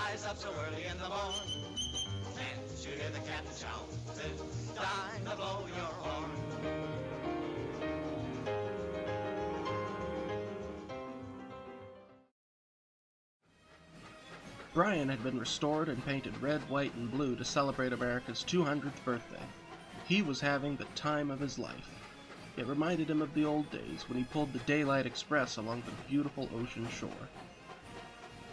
rise up so early in the morn. Can't you hear the captain shout? It's time to blow your horn. Brian had been restored and painted red, white, and blue to celebrate America's 200th birthday. He was having the time of his life. It reminded him of the old days when he pulled the Daylight Express along the beautiful ocean shore.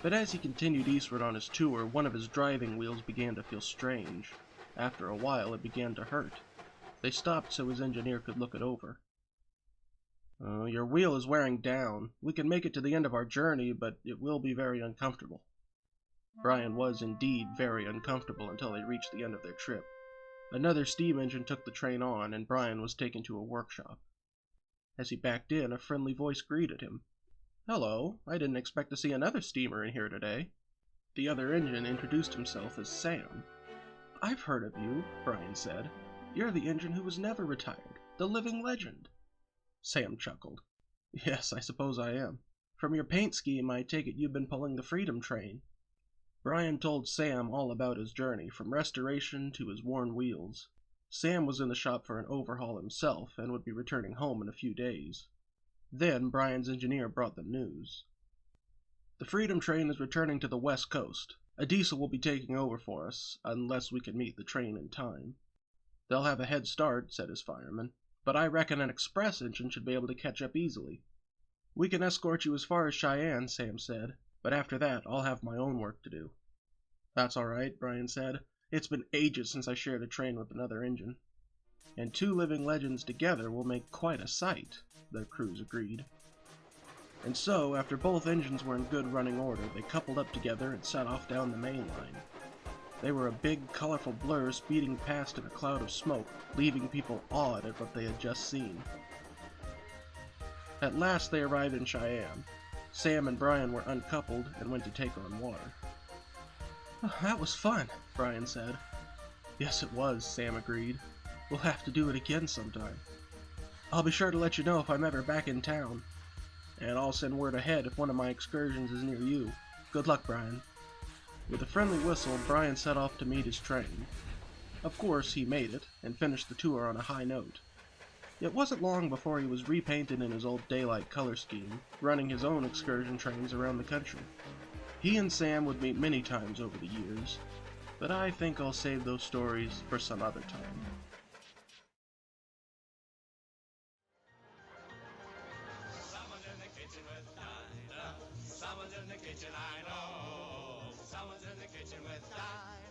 But as he continued eastward on his tour, one of his driving wheels began to feel strange. After a while, it began to hurt. They stopped so his engineer could look it over. Your wheel is wearing down. We can make it to the end of our journey, but it will be very uncomfortable. Brian was indeed very uncomfortable until they reached the end of their trip. Another steam engine took the train on, and Brian was taken to a workshop. As he backed in, a friendly voice greeted him. "Hello, I didn't expect to see another steamer in here today." The other engine introduced himself as Sam. "I've heard of you," Brian said. "You're the engine who was never retired, the living legend." Sam chuckled. "Yes, I suppose I am. From your paint scheme, I take it you've been pulling the Freedom train." Brian told Sam all about his journey, from restoration to his worn wheels. Sam was in the shop for an overhaul himself, and would be returning home in a few days. Then Brian's engineer brought them news. "The Freedom train is returning to the West Coast. A diesel will be taking over for us, unless we can meet the train in time." "They'll have a head start," said his fireman, "but I reckon an express engine should be able to catch up easily." "We can escort you as far as Cheyenne," Sam said, "but after that I'll have my own work to do." "That's all right," Brian said. "It's been ages since I shared a train with another engine." "And two living legends together will make quite a sight," the crews agreed. And so, after both engines were in good running order, they coupled up together and set off down the main line. They were a big, colorful blur speeding past in a cloud of smoke, leaving people awed at what they had just seen. At last they arrived in Cheyenne. Sam and Brian were uncoupled and went to take on water. "That was fun," Brian said. "Yes, it was," Sam agreed. "We'll have to do it again sometime. I'll be sure to let you know if I'm ever back in town. And I'll send word ahead if one of my excursions is near you. Good luck, Brian." With a friendly whistle, Brian set off to meet his train. Of course, he made it, and finished the tour on a high note. It wasn't long before he was repainted in his old Daylight color scheme, running his own excursion trains around the country. He and Sam would meet many times over the years, but I think I'll save those stories for some other time. Someone's in the kitchen with Dinah. Someone's in the kitchen, I know. Someone's in the kitchen with Dinah.